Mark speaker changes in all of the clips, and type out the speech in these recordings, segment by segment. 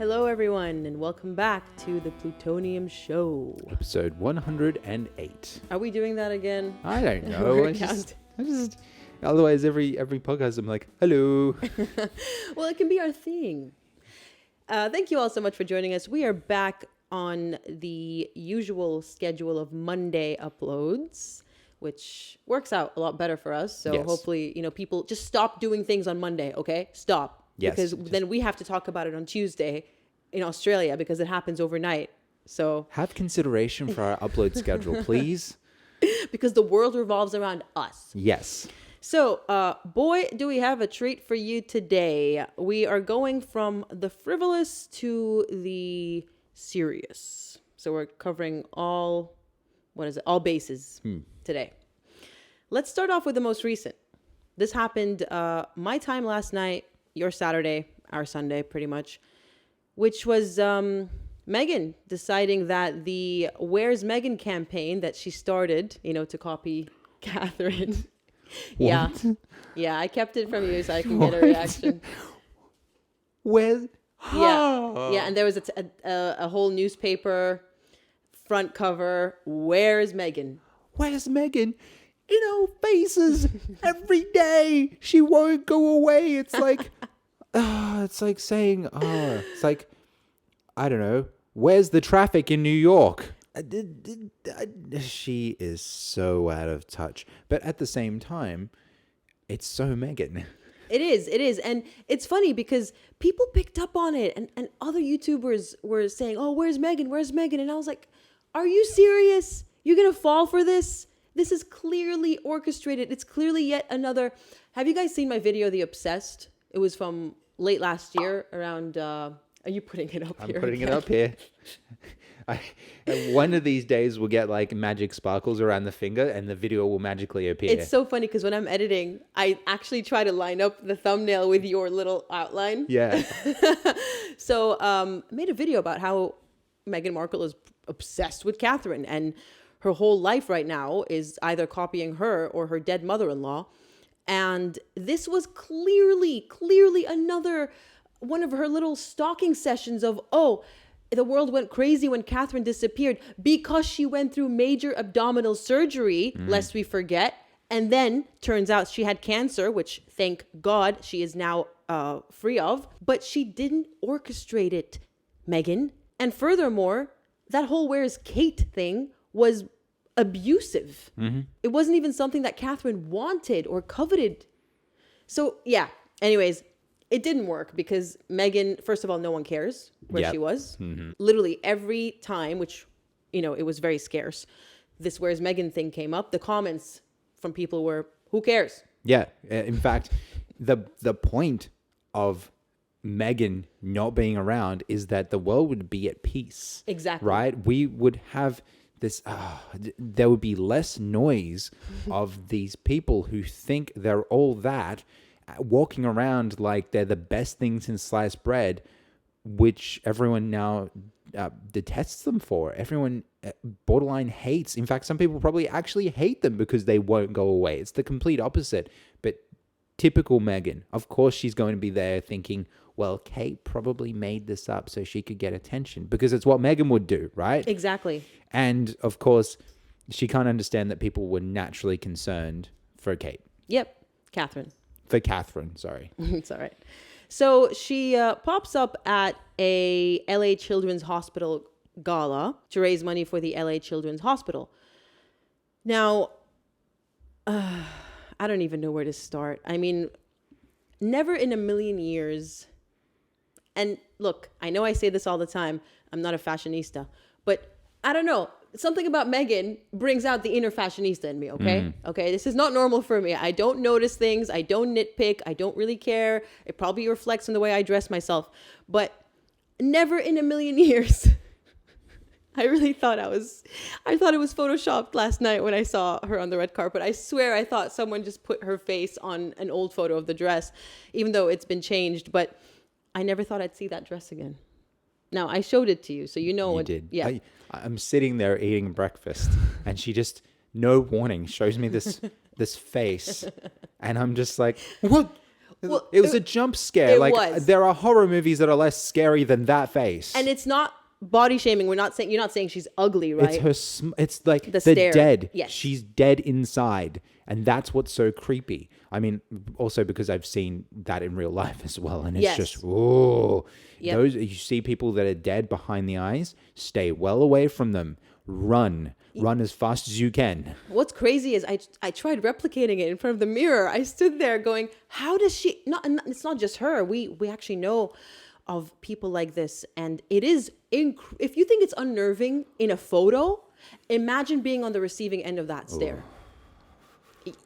Speaker 1: Hello, everyone, and welcome back to the Plutonium Show.
Speaker 2: Episode 108.
Speaker 1: Are we doing that again?
Speaker 2: I don't know. I just otherwise every podcast I'm like, hello.
Speaker 1: Well, it can be our thing. Thank you all so much for joining us. We are back on the usual schedule of Monday uploads, which works out a lot better for us. So
Speaker 2: Yes.
Speaker 1: hopefully, people just stop doing things on Monday, okay? Stop.
Speaker 2: Yes.
Speaker 1: Because then we have to talk about it on Tuesday in Australia because it happens overnight. So
Speaker 2: Have consideration for our upload schedule, please.
Speaker 1: because the world revolves around us.
Speaker 2: Yes.
Speaker 1: So, boy, do we have a treat for you today. We are going from the frivolous to the serious. So we're covering all bases today. Let's start off with the most recent. This happened my time last night, your Saturday, our Sunday, pretty much, which was Meghan deciding that the Where's Meghan campaign that she started, to copy Catherine. Yeah, I kept it from you so I can get a reaction.
Speaker 2: Where's...
Speaker 1: Yeah, and there was a whole newspaper front cover. Where's Meghan?
Speaker 2: Where's Meghan? In our faces every day. She won't go away. It's like, saying, it's like, I don't know. Where's the traffic in New York? She is so out of touch. But at the same time, it's so Meghan.
Speaker 1: It is. And it's funny because people picked up on it and other YouTubers were saying, oh, where's Meghan? Where's Meghan? And I was like, are you serious? You're going to fall for this? This is clearly orchestrated. It's clearly yet another. Have you guys seen my video, The Obsessed? It was from late last year around, are you putting it up here?
Speaker 2: I'm putting it up here. One of these days we'll get like magic sparkles around the finger and the video will magically appear.
Speaker 1: It's so funny because when I'm editing, I actually try to line up the thumbnail with your little outline.
Speaker 2: Yeah.
Speaker 1: So I made a video about how Meghan Markle is obsessed with Catherine and her whole life right now is either copying her or her dead mother-in-law. And this was clearly another one of her little stalking sessions of, oh, the world went crazy when Catherine disappeared because she went through major abdominal surgery, lest we forget. And then turns out she had cancer, which thank God she is now free of. But she didn't orchestrate it, Meghan. And furthermore, that whole Where's Kate thing was abusive. It wasn't even something that Catherine wanted or coveted. So yeah, anyways, it didn't work because Meghan, first of all, no one cares where she was. Literally every time, which, it was very scarce, this Where's Meghan thing came up, the comments from people were, who cares?
Speaker 2: Yeah. In fact, the point of Meghan not being around is that the world would be at peace.
Speaker 1: Exactly.
Speaker 2: Right? We would have this, there would be less noise of these people who think they're all that, walking around like they're the best thing since sliced bread, which everyone now detests them for. Everyone borderline hates. In fact, some people probably actually hate them because they won't go away. It's the complete opposite. But typical Meghan, of course, she's going to be there thinking, well, Kate probably made this up so she could get attention because it's what Meghan would do, right?
Speaker 1: Exactly.
Speaker 2: And of course, she can't understand that people were naturally concerned for Kate.
Speaker 1: Yep. Catherine.
Speaker 2: For Catherine, sorry.
Speaker 1: It's all right. So she pops up at a LA Children's Hospital gala to raise money for the LA Children's Hospital. Now, I don't even know where to start. I mean, never in a million years. And look, I know I say this all the time. I'm not a fashionista, but I don't know. Something about Meghan brings out the inner fashionista in me, okay? Okay, this is not normal for me. I don't notice things. I don't nitpick. I don't really care. It probably reflects on the way I dress myself. But never in a million years. I thought it was photoshopped last night when I saw her on the red carpet. I swear I thought someone just put her face on an old photo of the dress, even though it's been changed. But I never thought I'd see that dress again. Now, I showed it to you, so you know
Speaker 2: You
Speaker 1: what...
Speaker 2: did.
Speaker 1: Yeah.
Speaker 2: I'm sitting there eating breakfast, and she just, no warning, shows me this face, and I'm just like, what?
Speaker 1: Well,
Speaker 2: It was a jump scare.
Speaker 1: it
Speaker 2: Like
Speaker 1: was.
Speaker 2: there are horror movies that are less scary than that face.
Speaker 1: And it's not body shaming. You're not saying she's ugly, right?
Speaker 2: It's it's like
Speaker 1: The
Speaker 2: the
Speaker 1: stare.
Speaker 2: dead.
Speaker 1: Yes.
Speaker 2: She's dead inside. And that's what's so creepy. I mean, also because I've seen that in real life as well. And it's
Speaker 1: Yes.
Speaker 2: just, whoa.
Speaker 1: Yep.
Speaker 2: Those, you see people that are dead behind the eyes, stay well away from them. Run as fast as you can.
Speaker 1: What's crazy is I tried replicating it in front of the mirror. I stood there going, how does she not, and it's not just her. We actually know of people like this, and it is if you think it's unnerving in a photo, imagine being on the receiving end of that stare.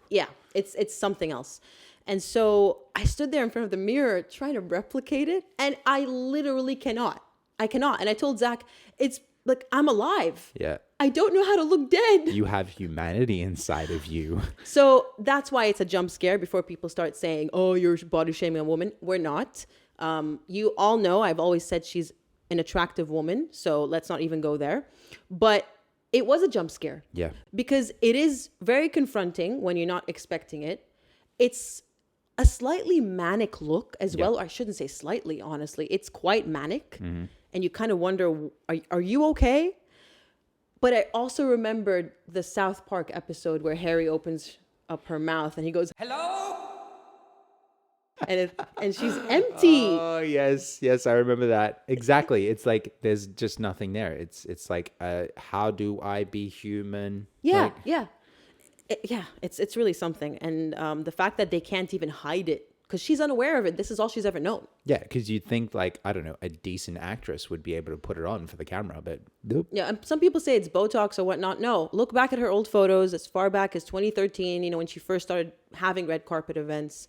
Speaker 1: Yeah, it's something else. And so I stood there in front of the mirror trying to replicate it, and I literally cannot. I cannot. And I told Zach, it's like I'm alive.
Speaker 2: Yeah.
Speaker 1: I don't know how to look dead.
Speaker 2: You have humanity inside of you.
Speaker 1: So that's why it's a jump scare before people start saying, oh, you're body shaming a woman. We're not. You all know I've always said she's an attractive woman. So let's not even go there. But it was a jump scare.
Speaker 2: Yeah.
Speaker 1: Because it is very confronting when you're not expecting it. It's a slightly manic look as well. I shouldn't say slightly, honestly. It's quite manic.
Speaker 2: Mm-hmm.
Speaker 1: And you kind of wonder, are you okay? But I also remembered the South Park episode where Harry opens up her mouth and he goes, "Hello?" And she's empty.
Speaker 2: Oh, yes. Yes, I remember that. Exactly. It's like there's just nothing there. It's like, how do I be human?
Speaker 1: Yeah,
Speaker 2: Like,
Speaker 1: yeah. It's really something. And the fact that they can't even hide it because she's unaware of it. This is all she's ever known.
Speaker 2: yeah, because you'd think like, I don't know, a decent actress would be able to put it on for the camera, but nope.
Speaker 1: Yeah, and some people say it's Botox or whatnot. No, look back at her old photos as far back as 2013, when she first started having red carpet events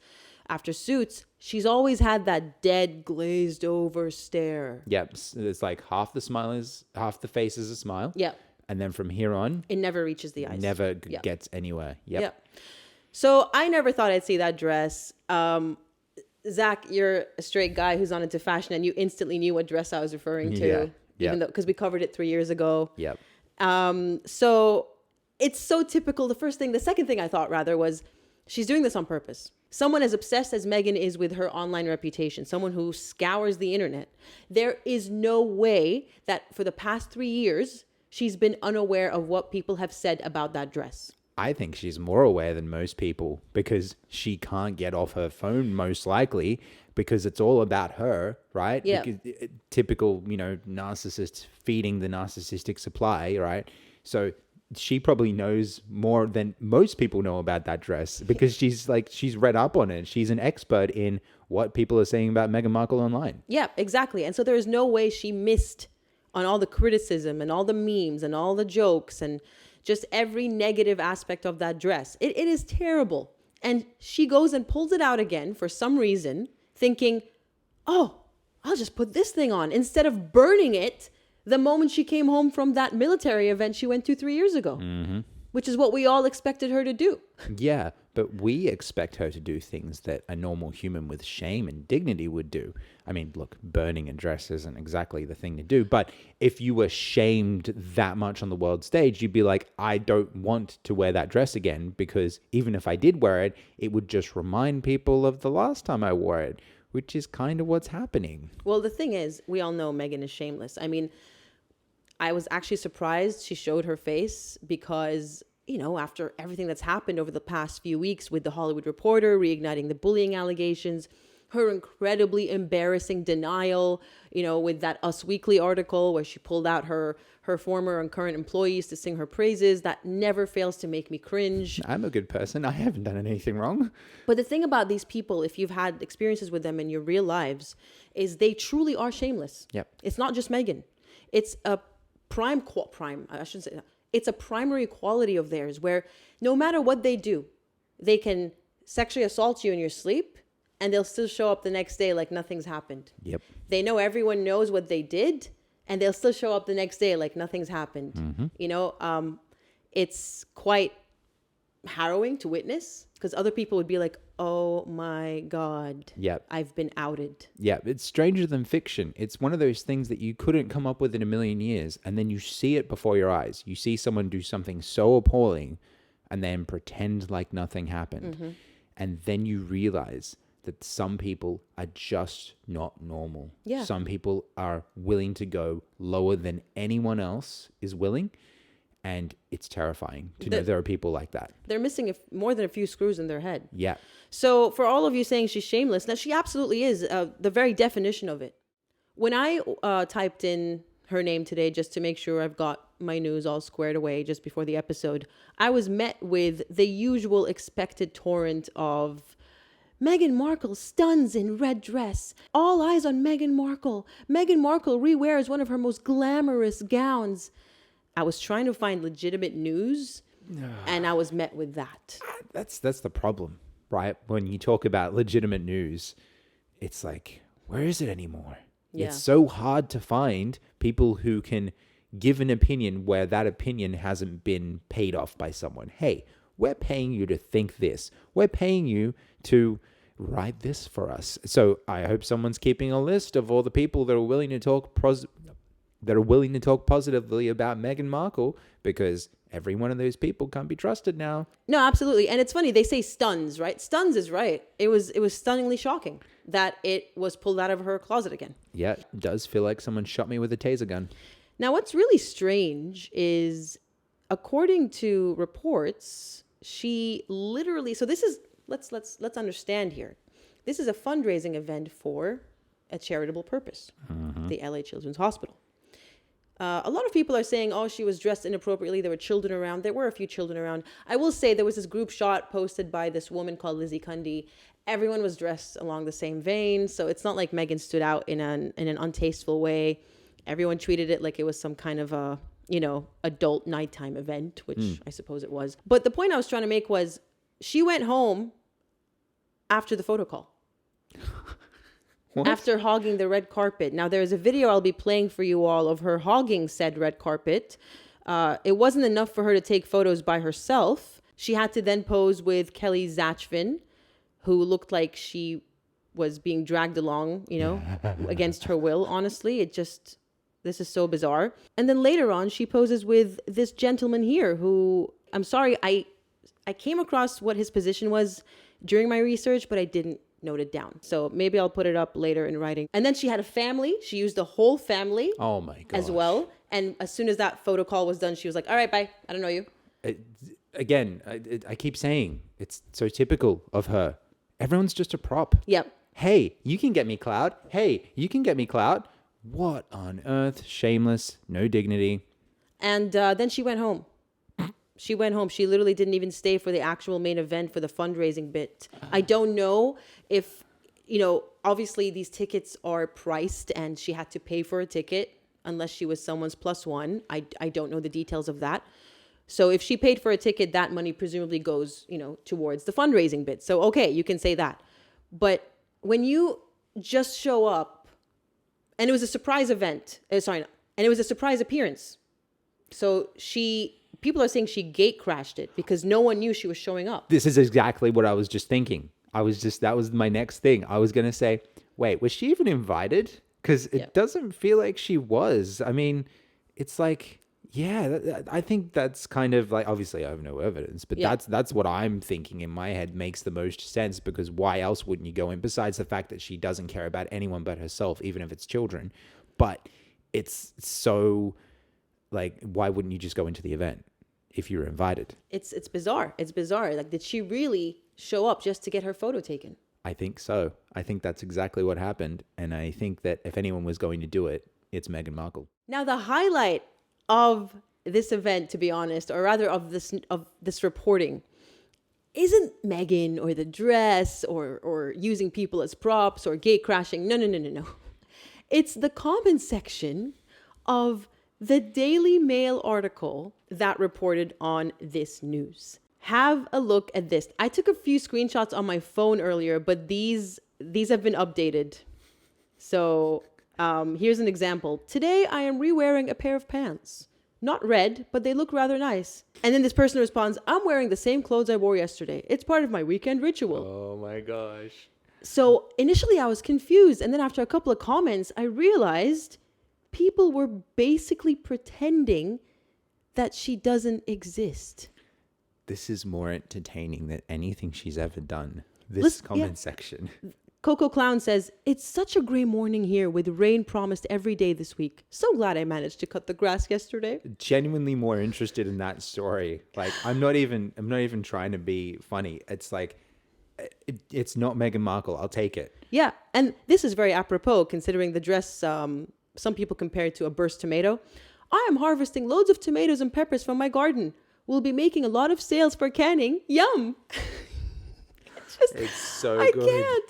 Speaker 1: after Suits. She's always had that dead, glazed over stare.
Speaker 2: Yep. It's like half the face is a smile.
Speaker 1: Yep.
Speaker 2: And then from here on,
Speaker 1: It never reaches the eyes.
Speaker 2: never gets anywhere. Yep.
Speaker 1: Yep. So I never thought I'd see that dress. Zach, you're a straight guy who's on into fashion, and you instantly knew what dress I was referring to,
Speaker 2: Yeah.
Speaker 1: even though because we covered it 3 years ago.
Speaker 2: Yep.
Speaker 1: So it's so typical. The second thing I thought rather was she's doing this on purpose. Someone as obsessed as Meghan is with her online reputation, someone who scours the internet, there is no way that for the past 3 years she's been unaware of what people have said about that dress.
Speaker 2: I think she's more aware than most people because she can't get off her phone, most likely, because it's all about her, right?
Speaker 1: Yeah.
Speaker 2: Because, typical, narcissist feeding the narcissistic supply, right? So she probably knows more than most people know about that dress because she's read up on it. She's an expert in what people are saying about Meghan Markle online.
Speaker 1: Yeah, exactly. And so there is no way she missed on all the criticism and all the memes and all the jokes and just every negative aspect of that dress. It is terrible. And she goes and pulls it out again for some reason, thinking, oh, I'll just put this thing on, instead of burning it the moment she came home from that military event she went to 3 years ago, which is what we all expected her to do.
Speaker 2: Yeah, but we expect her to do things that a normal human with shame and dignity would do. I mean, look, burning a dress isn't exactly the thing to do, but if you were shamed that much on the world stage, you'd be like, I don't want to wear that dress again, because even if I did wear it, it would just remind people of the last time I wore it, which is kind of what's happening.
Speaker 1: Well, the thing is, we all know Meghan is shameless. I mean, I was actually surprised she showed her face because, after everything that's happened over the past few weeks with the Hollywood Reporter reigniting the bullying allegations, her incredibly embarrassing denial, with that Us Weekly article where she pulled out her former and current employees to sing her praises, that never fails to make me cringe.
Speaker 2: I'm a good person. I haven't done anything wrong.
Speaker 1: But the thing about these people, if you've had experiences with them in your real lives, is they truly are shameless.
Speaker 2: Yep.
Speaker 1: It's not just Meghan. It's a it's a primary quality of theirs where no matter what they do, they can sexually assault you in your sleep and they'll still show up the next day like nothing's happened.
Speaker 2: Yep.
Speaker 1: They know everyone knows what they did and they'll still show up the next day like nothing's happened.
Speaker 2: Mm-hmm.
Speaker 1: It's quite harrowing to witness because other people would be like, oh my God,
Speaker 2: Yep.
Speaker 1: I've been outed.
Speaker 2: Yeah, it's stranger than fiction. It's one of those things that you couldn't come up with in a million years, and then you see it before your eyes. You see someone do something so appalling and then pretend like nothing happened. And then you realize that some people are just not normal.
Speaker 1: Yeah.
Speaker 2: Some people are willing to go lower than anyone else is willing. And it's terrifying to know there are people like that.
Speaker 1: They're missing more than a few screws in their head.
Speaker 2: Yeah.
Speaker 1: So for all of you saying she's shameless, now she absolutely is, the very definition of it. When I typed in her name today just to make sure I've got my news all squared away just before the episode, I was met with the usual expected torrent of Meghan Markle stuns in red dress. All eyes on Meghan Markle. Meghan Markle re-wears one of her most glamorous gowns. I was trying to find legitimate news, and I was met with that.
Speaker 2: That's the problem, right? When you talk about legitimate news, it's like, where is it anymore?
Speaker 1: Yeah.
Speaker 2: It's so hard to find people who can give an opinion where that opinion hasn't been paid off by someone. Hey, we're paying you to think this. We're paying you to write this for us. So I hope someone's keeping a list of all the people that are willing to talk positively about Meghan Markle, because every one of those people can't be trusted now.
Speaker 1: No, absolutely. And it's funny, they say stuns, right? Stuns is right. It was stunningly shocking that it was pulled out of her closet again.
Speaker 2: Yeah, it does feel like someone shot me with a taser gun.
Speaker 1: Now, what's really strange is, according to reports, she literally, so this is, let's understand here. This is a fundraising event for a charitable purpose, the LA Children's Hospital. A lot of people are saying, oh, she was dressed inappropriately. There were children around. There were a few children around. I will say there was this group shot posted by this woman called Lizzie Cundy. Everyone was dressed along the same vein. So it's not like Meghan stood out in an untasteful way. Everyone treated it like it was some kind of a, adult nighttime event, which I suppose it was. But the point I was trying to make was she went home after the photo call.
Speaker 2: What?
Speaker 1: After hogging the red carpet. Now, there is a video I'll be playing for you all of her hogging said red carpet. It wasn't enough for her to take photos by herself. She had to then pose with Kelly Zachvin, who looked like she was being dragged along, against her will. Honestly, this is so bizarre. And then later on, she poses with this gentleman here who, I'm sorry, I came across what his position was during my research, but I didn't note it down. So maybe I'll put it up later in writing. And then she had a family. She used the whole family.
Speaker 2: Oh my God.
Speaker 1: As well. And as soon as that photo call was done, she was like, all right, bye. I don't know you.
Speaker 2: I keep saying, it's so typical of her. Everyone's just a prop.
Speaker 1: Yep.
Speaker 2: Hey, you can get me clout. Hey, you can get me clout. What on earth? Shameless, no dignity.
Speaker 1: And then she went home. She went home. She literally didn't even stay for the actual main event for the fundraising bit. I don't know if, obviously these tickets are priced and she had to pay for a ticket unless she was someone's plus one. I don't know the details of that. So if she paid for a ticket, that money presumably goes, towards the fundraising bit. So, okay, you can say that. But when you just show up, and it was a surprise event, and it was a surprise appearance. So people are saying she gate crashed it because no one knew she was showing up.
Speaker 2: This is exactly what I was just thinking. That was my next thing. I was going to say, wait, was she even invited? Because it doesn't feel like she was. I mean, it's like, yeah, I think that's kind of like, obviously I have no evidence, but that's what I'm thinking in my head makes the most sense, because why else wouldn't you go in, besides the fact that she doesn't care about anyone but herself, even if it's children. But it's so, like, why wouldn't you just go into the event if you're invited?
Speaker 1: It's bizarre. It's bizarre. Like, did she really show up just to get her photo taken?
Speaker 2: I think so. I think that's exactly what happened. And I think that if anyone was going to do it, it's Meghan Markle.
Speaker 1: Now, the highlight of this event, to be honest, or rather of this reporting, isn't Meghan or the dress or using people as props or gate crashing. No. It's the comment section of the Daily Mail article that reported on this news. Have a look at this. I took a few screenshots on my phone earlier, but these have been updated. So here's an example. Today I am re-wearing a pair of pants. Not red, but they look rather nice. And then this person responds, I'm wearing the same clothes I wore yesterday. It's part of my weekend ritual.
Speaker 2: Oh my gosh.
Speaker 1: So initially I was confused. And then after a couple of comments, I realized people were basically pretending that she doesn't exist.
Speaker 2: This is more entertaining than anything she's ever done. this comment section.
Speaker 1: Coco Clown says, it's such a gray morning here with rain promised every day this week. So glad I managed to cut the grass yesterday.
Speaker 2: Genuinely more interested in that story. Like, I'm not even trying to be funny. It's like, it's not Meghan Markle. I'll take it.
Speaker 1: Yeah. And this is very apropos considering the dress. Some people compare it to a burst tomato. I am harvesting loads of tomatoes and peppers from my garden. We'll be making a lot of sales for canning. Yum.
Speaker 2: It's so
Speaker 1: I
Speaker 2: good.
Speaker 1: Can't.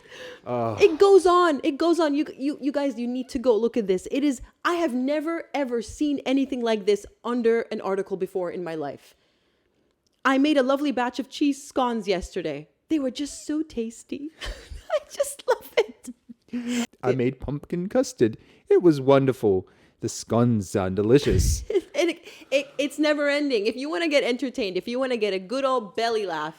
Speaker 2: Oh.
Speaker 1: It goes on. It goes on. You guys, you need to go look at this. It is, I have never ever seen anything like this under an article before in my life. I made a lovely batch of cheese scones yesterday. They were just so tasty. I just love it.
Speaker 2: I made pumpkin custard. It was wonderful. The scones sound delicious.
Speaker 1: It's never ending. If you want to get entertained, if you want to get a good old belly laugh,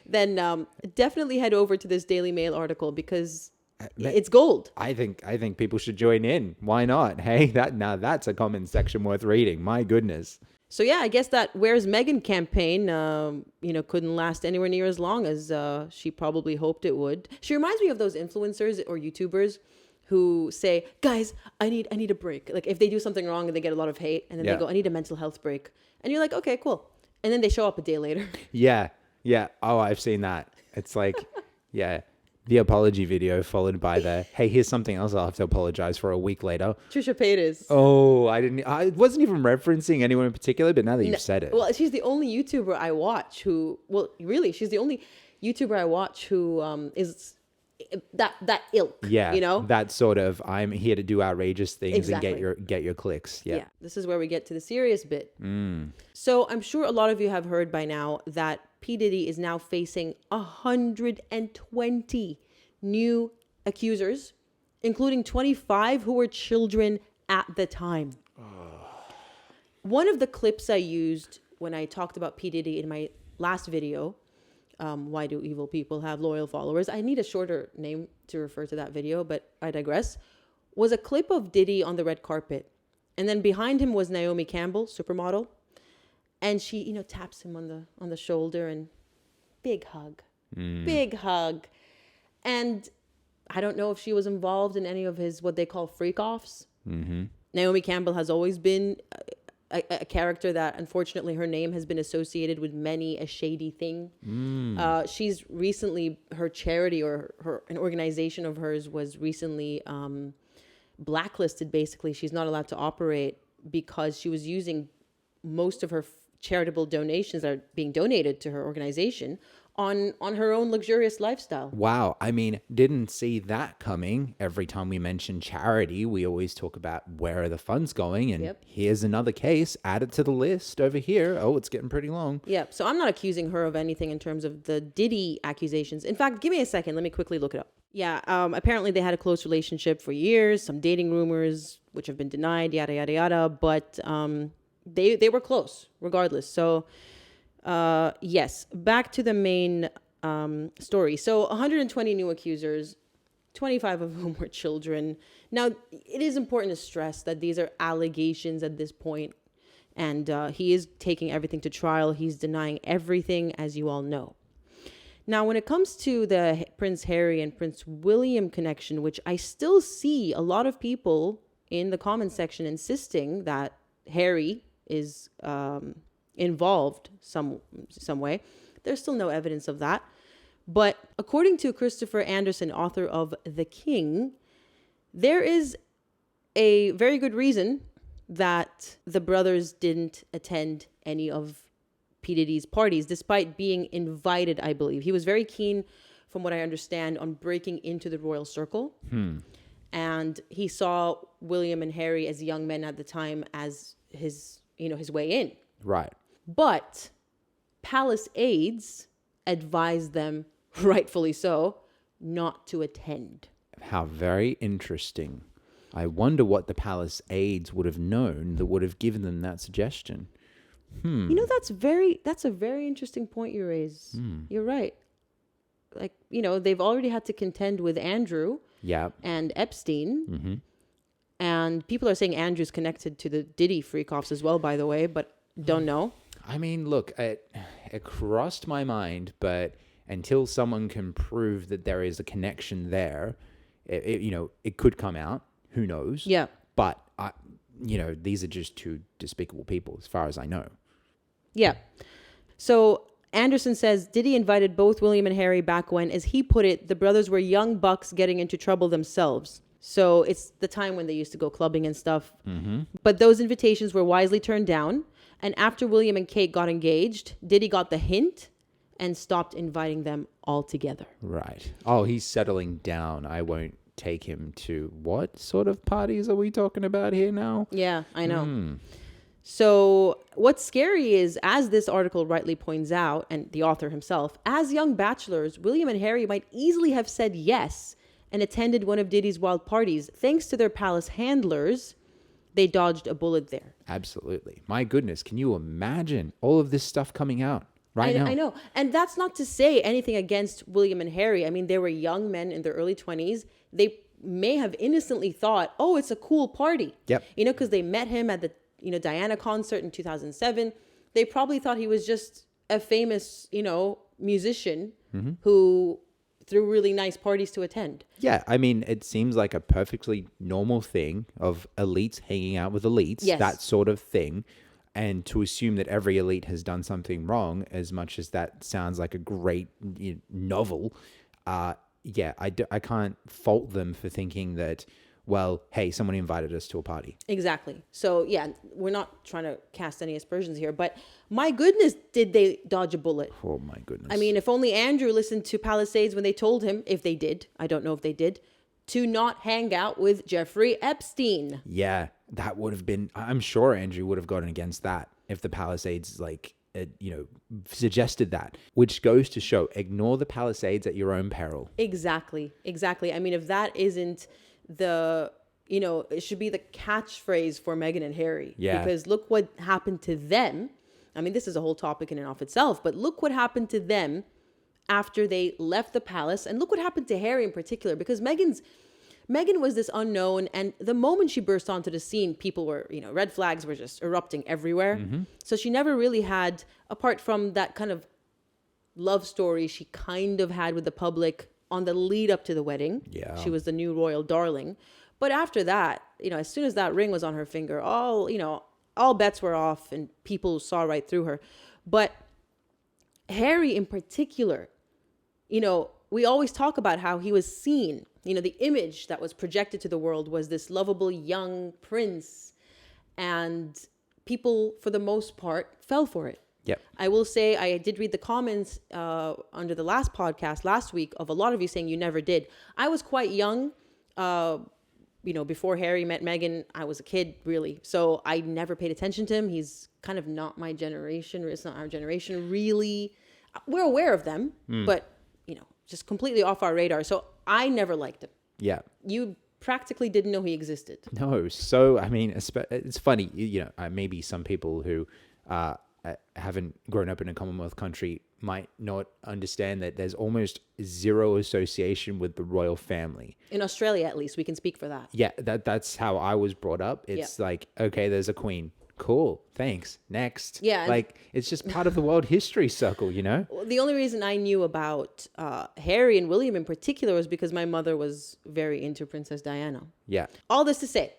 Speaker 1: then definitely head over to this Daily Mail article because it's gold.
Speaker 2: I think people should join in. Why not? Hey, that's a comment section worth reading. My goodness.
Speaker 1: So yeah, I guess that Where's Meghan campaign, couldn't last anywhere near as long as she probably hoped it would. She reminds me of those influencers or YouTubers who say, guys, I need a break. Like if they do something wrong and they get a lot of hate and then they go, I need a mental health break. And you're like, okay, cool. And then they show up a day later.
Speaker 2: Yeah. Oh, I've seen that. It's like, the apology video followed by the, hey, here's something else I'll have to apologize for a week later.
Speaker 1: Trisha Paytas.
Speaker 2: Oh, I wasn't even referencing anyone in particular, but now that you've said it.
Speaker 1: Well, she's the only YouTuber I watch she's the only YouTuber I watch who is that ilk.
Speaker 2: Yeah.
Speaker 1: You know?
Speaker 2: That sort of, I'm here to do outrageous things
Speaker 1: Exactly.
Speaker 2: and get your clicks. Yeah.
Speaker 1: This is where we get to the serious bit. So I'm sure a lot of you have heard by now that P. Diddy is now facing 120 new accusers, including 25 who were children at the time. One of the clips I used when I talked about P. Diddy in my last video, Why Do Evil People Have Loyal Followers? I need a shorter name to refer to that video, but I digress. Was a clip of Diddy on the red carpet. And then behind him was Naomi Campbell, supermodel. And she, taps him on the shoulder and big hug. And I don't know if she was involved in any of his, what they call freak-offs. Mm-hmm. Naomi Campbell has always been a character that, unfortunately, her name has been associated with many a shady thing. She's recently, her charity or an organization of hers was recently blacklisted, basically. She's not allowed to operate because she was using most of her charitable donations that are being donated to her organization on her own luxurious lifestyle.
Speaker 2: Wow. I mean, didn't see that coming. Every time we mention charity, we always talk about where are the funds going. And here's another case. Add it to the list over here. Oh, it's getting pretty long.
Speaker 1: Yeah. So I'm not accusing her of anything in terms of the Diddy accusations. In fact, give me a second. Let me quickly look it up. Yeah. Apparently they had a close relationship for years, some dating rumors, which have been denied, yada, yada, yada. But they were close regardless. So yes, back to the main story. So 120 new accusers, 25 of whom were children. Now, it is important to stress that these are allegations at this point, and he is taking everything to trial. He's denying everything, as you all know. Now, when it comes to the Prince Harry and Prince William connection, which I still see a lot of people in the comment section insisting that Harry is involved some way. There's still no evidence of that. But according to Christopher Anderson, author of The King, there is a very good reason that the brothers didn't attend any of P. Diddy's parties, despite being invited, I believe. He was very keen, from what I understand, on breaking into the royal circle. And he saw William and Harry as young men at the time as his way in.
Speaker 2: Right.
Speaker 1: But palace aides advised them, rightfully so, not to attend.
Speaker 2: How very interesting. I wonder what the palace aides would have known that would have given them that suggestion.
Speaker 1: That's a very interesting point you raise. You're right. Like, they've already had to contend with Andrew and Epstein. Mm-hmm. And people are saying Andrew's connected to the Diddy freak-offs as well, by the way, but don't know.
Speaker 2: I mean, look, it crossed my mind, but until someone can prove that there is a connection there, it could come out. Who knows?
Speaker 1: Yeah.
Speaker 2: But, these are just two despicable people as far as I know.
Speaker 1: Yeah. So Anderson says Diddy invited both William and Harry back when, as he put it, the brothers were young bucks getting into trouble themselves. So it's the time when they used to go clubbing and stuff. Mm-hmm. But those invitations were wisely turned down. And after William and Kate got engaged, Diddy got the hint and stopped inviting them altogether.
Speaker 2: Right. Oh, he's settling down. I won't take him to what sort of parties are we talking about here now?
Speaker 1: Yeah, I know. So what's scary is, as this article rightly points out, and the author himself, as young bachelors, William and Harry might easily have said yes and attended one of Diddy's wild parties. Thanks to their palace handlers, they dodged a bullet there.
Speaker 2: Absolutely. My goodness, can you imagine all of this stuff coming out right now?
Speaker 1: I know. And that's not to say anything against William and Harry. I mean, they were young men in their early 20s. They may have innocently thought, oh, it's a cool party.
Speaker 2: Yep.
Speaker 1: Because they met him at the Diana concert in 2007. They probably thought he was just a famous, musician who threw really nice parties to attend.
Speaker 2: Yeah, I mean, it seems like a perfectly normal thing of elites hanging out with elites,
Speaker 1: Yes.
Speaker 2: that sort of thing. And to assume that every elite has done something wrong, as much as that sounds like a great novel, I can't fault them for thinking that, well, hey, someone invited us to a party.
Speaker 1: Exactly. So, yeah, we're not trying to cast any aspersions here, but my goodness, did they dodge a bullet?
Speaker 2: Oh, my goodness.
Speaker 1: I mean, if only Andrew listened to Palisades when they told him, if they did, I don't know if they did, to not hang out with Jeffrey Epstein.
Speaker 2: Yeah, that would have been, I'm sure Andrew would have gotten against that if the Palisades, suggested that, which goes to show, ignore the Palisades at your own peril.
Speaker 1: Exactly. I mean, if that isn't it should be the catchphrase for Meghan and Harry.
Speaker 2: Yeah.
Speaker 1: Because look what happened to them. I mean, this is a whole topic in and of itself, but look what happened to them after they left the palace. And look what happened to Harry in particular, because Meghan was this unknown. And the moment she burst onto the scene, people were, red flags were just erupting everywhere. Mm-hmm. So she never really had, apart from that kind of love story she kind of had with the public on the lead up to the wedding.
Speaker 2: Yeah.
Speaker 1: She was the new royal darling. But after that, as soon as that ring was on her finger, all bets were off and people saw right through her. But Harry in particular, we always talk about how he was seen. The image that was projected to the world was this lovable young prince. And people, for the most part, fell for it.
Speaker 2: Yep.
Speaker 1: I will say I did read the comments under the last podcast last week of a lot of you saying you never did. I was quite young. Before Harry met Meghan, I was a kid, really. So I never paid attention to him. He's kind of not my generation. It's not our generation, really. We're aware of them, but, just completely off our radar. So I never liked him.
Speaker 2: Yeah.
Speaker 1: You practically didn't know he existed.
Speaker 2: No. So, I mean, it's funny, maybe some people who haven't grown up in a Commonwealth country might not understand that there's almost zero association with the royal family.
Speaker 1: In Australia, at least, we can speak for that.
Speaker 2: Yeah, that's how I was brought up. It's like, okay, there's a queen. Cool. Thanks. Next.
Speaker 1: Yeah.
Speaker 2: Like, it's just part of the world history circle,
Speaker 1: The only reason I knew about Harry and William in particular was because my mother was very into Princess Diana.
Speaker 2: Yeah.
Speaker 1: All this to say,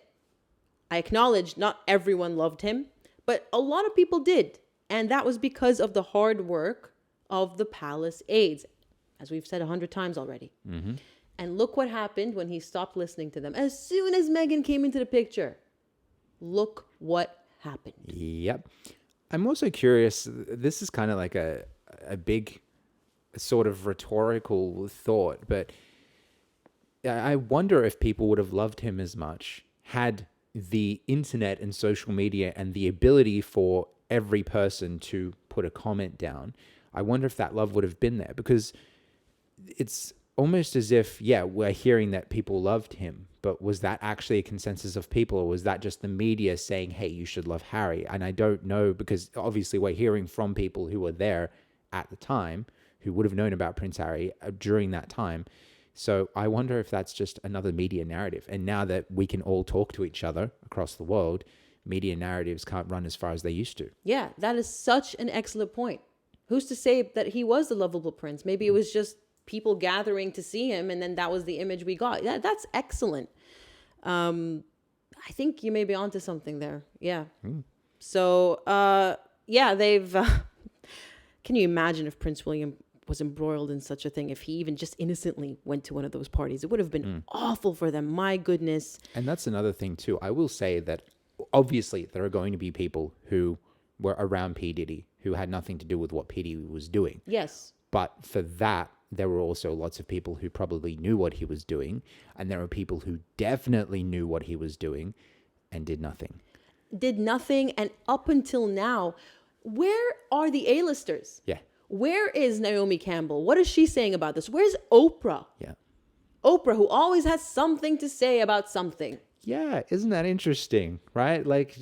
Speaker 1: I acknowledge not everyone loved him, but a lot of people did. And that was because of the hard work of the palace aides, as we've said 100 times already. Mm-hmm. And look what happened when he stopped listening to them. As soon as Meghan came into the picture, look what happened.
Speaker 2: Yep. I'm also curious, this is kind of like a big sort of rhetorical thought, but I wonder if people would have loved him as much had the internet and social media and the ability for every person to put a comment down. I wonder if that love would have been there, because it's almost as if, we're hearing that people loved him, but was that actually a consensus of people, or was that just the media saying, hey, you should love Harry? And I don't know, because obviously we're hearing from people who were there at the time, who would have known about Prince Harry during that time. So I wonder if that's just another media narrative. And now that we can all talk to each other across the world, media narratives can't run as far as they used to.
Speaker 1: Yeah, that is such an excellent point. Who's to say that he was the lovable prince? Maybe it was just people gathering to see him, and then that was the image we got. That's excellent. I think you may be onto something there. Yeah. So, they've... can you imagine if Prince William was embroiled in such a thing? If he even just innocently went to one of those parties, it would have been awful for them. My goodness.
Speaker 2: And that's another thing too. I will say that obviously there are going to be people who were around P. Diddy who had nothing to do with what P. Diddy was doing.
Speaker 1: Yes.
Speaker 2: But for that, there were also lots of people who probably knew what he was doing. And there are people who definitely knew what he was doing and did nothing.
Speaker 1: Did nothing. And up until now, where are the A-listers?
Speaker 2: Yeah.
Speaker 1: Where is Naomi Campbell? What is she saying about this? Where's Oprah?
Speaker 2: Yeah.
Speaker 1: Oprah, who always has something to say about something.
Speaker 2: Yeah, isn't that interesting, right? Like,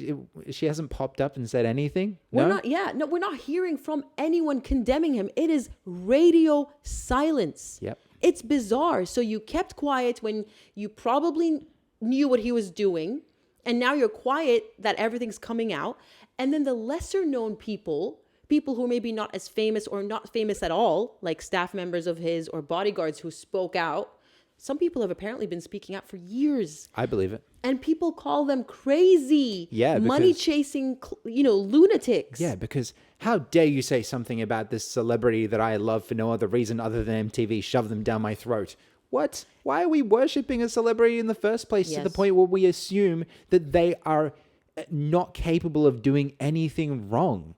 Speaker 2: she hasn't popped up and said anything?
Speaker 1: We're
Speaker 2: No?
Speaker 1: we're not hearing from anyone condemning him. It is radio silence.
Speaker 2: Yep.
Speaker 1: It's bizarre. So you kept quiet when you probably knew what he was doing, and now you're quiet that everything's coming out. And then the lesser known people who are maybe not as famous or not famous at all, like staff members of his or bodyguards who spoke out, some people have apparently been speaking out for years.
Speaker 2: I believe it.
Speaker 1: And people call them crazy.
Speaker 2: Yeah,
Speaker 1: money chasing, lunatics.
Speaker 2: Yeah, because how dare you say something about this celebrity that I love for no other reason other than MTV, shove them down my throat. What? Why are we worshipping a celebrity in the first place to the
Speaker 1: Yes.
Speaker 2: point where we assume that they are not capable of doing anything wrong?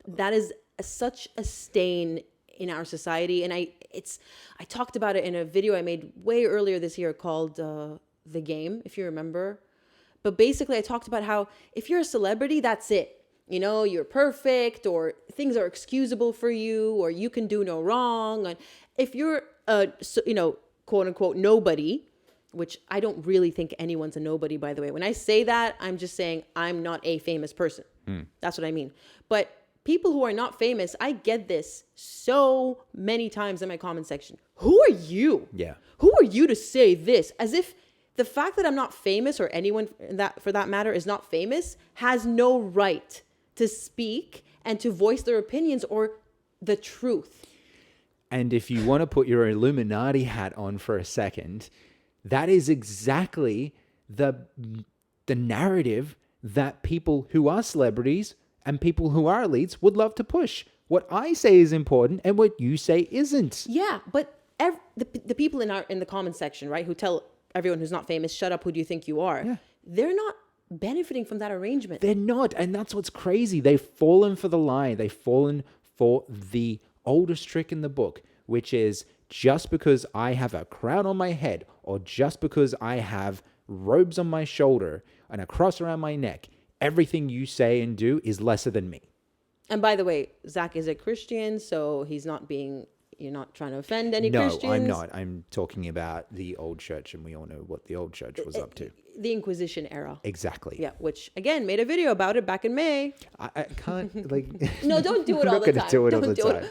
Speaker 1: That is such a stain in our society. And I talked about it in a video I made way earlier this year called The Game, if you remember. But basically I talked about how if you're a celebrity, that's it. You're perfect, or things are excusable for you, or you can do no wrong. And if you're quote unquote nobody, which I don't really think anyone's a nobody, by the way. When I say that, I'm just saying I'm not a famous person. That's what I mean. But people who are not famous, I get this so many times in my comment section. Who are you?
Speaker 2: Yeah.
Speaker 1: Who are you to say this? As if the fact that I'm not famous, or anyone for that matter is not famous, has no right to speak and to voice their opinions or the truth.
Speaker 2: And if you want to put your Illuminati hat on for a second, that is exactly the narrative that people who are celebrities and people who are elites would love to push. What I say is important and what you say isn't.
Speaker 1: Yeah, but the people in the comment section, right, who tell everyone who's not famous, shut up, who do you think you are?
Speaker 2: Yeah.
Speaker 1: They're not benefiting from that arrangement.
Speaker 2: They're not. And that's what's crazy. They've fallen for the lie. They've fallen for the oldest trick in the book, which is just because I have a crown on my head, or just because I have robes on my shoulder and a cross around my neck, everything you say and do is lesser than me.
Speaker 1: And by the way, Zach is a Christian, so you're not trying to offend any Christians.
Speaker 2: No, I'm not. I'm talking about the old church, and we all know what the old church was up to.
Speaker 1: The Inquisition era.
Speaker 2: Exactly.
Speaker 1: Yeah, which, again, made a video about it back in May.
Speaker 2: I can't, like...
Speaker 1: No, don't do it
Speaker 2: I'm
Speaker 1: all
Speaker 2: not
Speaker 1: the
Speaker 2: gonna
Speaker 1: time.
Speaker 2: do it
Speaker 1: Don't
Speaker 2: all the
Speaker 1: do
Speaker 2: time.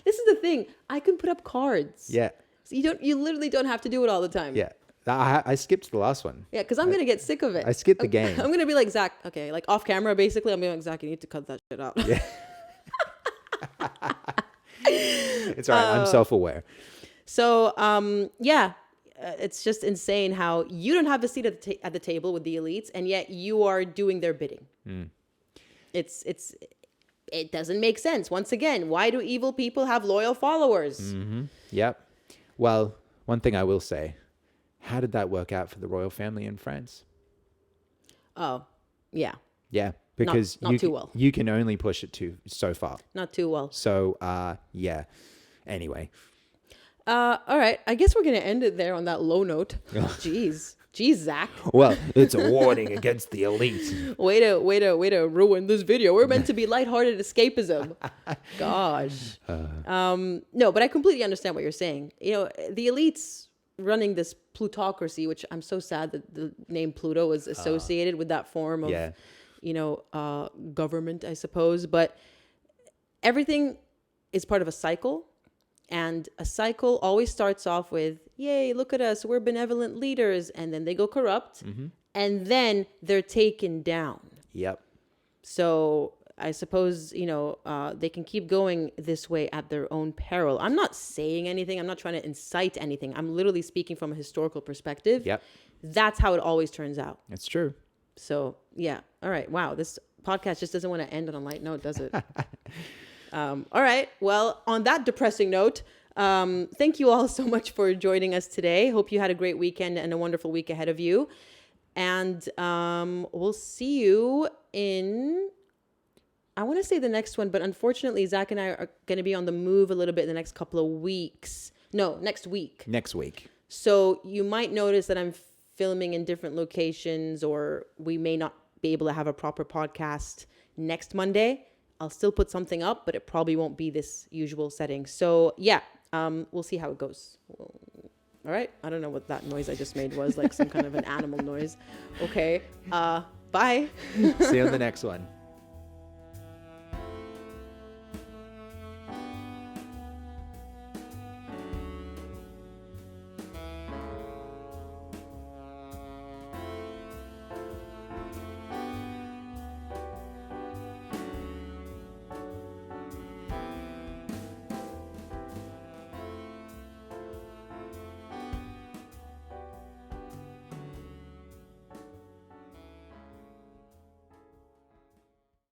Speaker 1: This is the thing. I can put up cards.
Speaker 2: Yeah.
Speaker 1: So you literally don't have to do it all the time.
Speaker 2: Yeah. I skipped the last one.
Speaker 1: Yeah, because I'm going to get sick of it.
Speaker 2: I skipped the game.
Speaker 1: I'm going to be like, Zach, okay, like off camera, basically, I'm going to be like, Zach, you need to cut that shit out.
Speaker 2: Yeah. It's all right. I'm self-aware.
Speaker 1: So, it's just insane how you don't have a seat at the table with the elites, and yet you are doing their bidding. It doesn't make sense. Once again, why do evil people have loyal followers?
Speaker 2: Mm-hmm. Yep. Well, one thing I will say, how did that work out for the royal family in France?
Speaker 1: Oh, yeah.
Speaker 2: Yeah, because
Speaker 1: not too well.
Speaker 2: You can only push it so far.
Speaker 1: Not too well.
Speaker 2: So, yeah. Anyway.
Speaker 1: All right. I guess we're going to end it there on that low note. Jeez, Zach.
Speaker 2: Well, it's a warning against the elite.
Speaker 1: Way to ruin this video. We're meant to be lighthearted escapism. Gosh. No, but I completely understand what you're saying. The elites running this plutocracy, which I'm so sad that the name Pluto is associated with that form of, government, I suppose. But everything is part of a cycle. And a cycle always starts off with, yay, look at us, we're benevolent leaders. And then they go corrupt. Mm-hmm. And then they're taken down.
Speaker 2: Yep.
Speaker 1: So I suppose, they can keep going this way at their own peril. I'm not saying anything. I'm not trying to incite anything. I'm literally speaking from a historical perspective.
Speaker 2: Yep.
Speaker 1: That's how it always turns out.
Speaker 2: It's true.
Speaker 1: So, yeah. All right. Wow. This podcast just doesn't want to end on a light note, does it? All right. Well, on that depressing note, thank you all so much for joining us today. Hope you had a great weekend and a wonderful week ahead of you. And we'll see you in, I want to say the next one, but unfortunately, Zach and I are going to be on the move a little bit in the next couple of weeks. No, next week.
Speaker 2: Next week.
Speaker 1: So you might notice that I'm filming in different locations, or we may not be able to have a proper podcast next Monday. I'll still put something up, but it probably won't be this usual setting. So yeah, we'll see how it goes. All right. I don't know what that noise I just made was, like some kind of an animal noise. Okay. Bye.
Speaker 2: See you on the next one.